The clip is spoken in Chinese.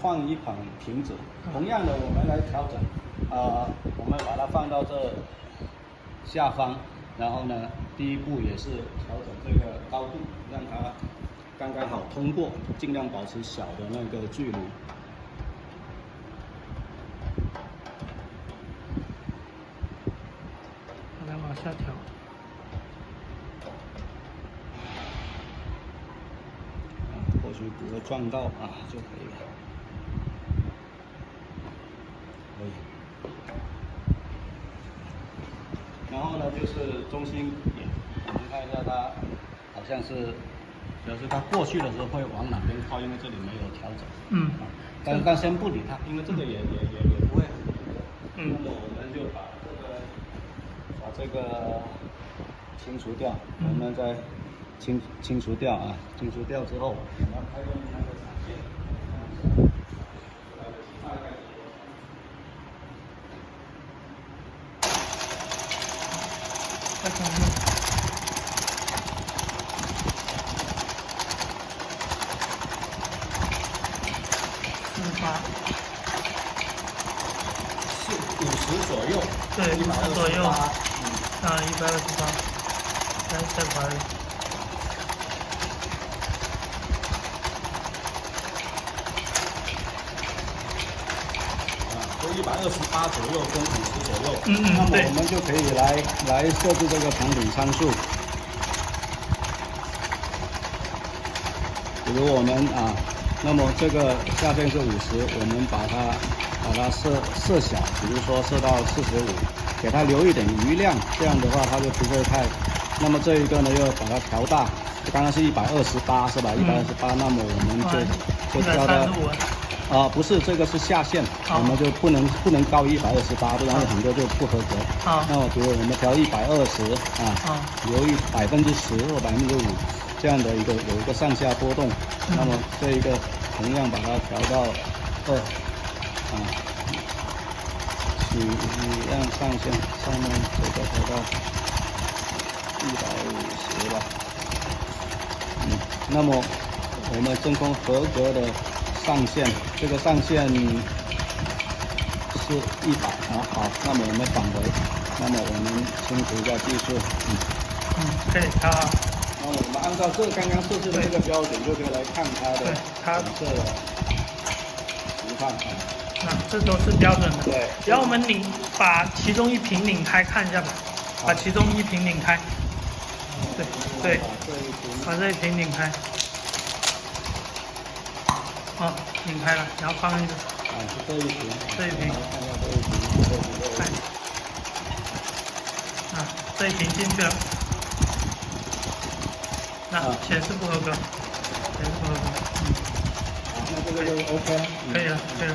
放一款停止。同样的，我们来调整，我们把它放到这下方，然后呢，第一步也是调整这个高度，让它刚刚好通过，尽量保持小的那个距离。把它往下调。 或许不会撞到就可以了。可以。然后呢，就是中心点，我们看一下它，好像是，主要是它过去的时候会往哪边靠，因为这里没有调整。但先不理它，因为这个也不会很严重。那么我们就把这个清除掉，我们再清除掉清除掉之后，我们开动那个闪现，再看看。48，是50左右。对，50左右。128，再把。 128左右跟50左右，那么我们就可以来设置这个场景参数。比如我们那么这个下限是50，我们把它设小，比如说设到45，给它留一点余量，这样的话它就不会太。那么这一个呢，又把它调大，刚刚是128是吧？128，那么我们就调到。不是，这个是下限，我们就不能高于128，不然很多就不合格。那我比如我们调120留意10%或5%这样的有一个上下波动。那么这一个同样把它调到2，取样上限上面这个调到150吧。那么我们真空合格的。上限，这个上限是100好，那么我们返回，那么我们清除一下技术，可以调好。那么我们按照刚刚设置的这个标准，就可以来看它的颜色的情况这都是标准的。对。只要我们把其中一屏拧开看一下吧，把其中一屏拧开。对，把这一屏拧开。 拧开了，然后放进去。是这一屏。这一屏。这一屏进去了。显示不合格。那这个就 OK。可以了。可以。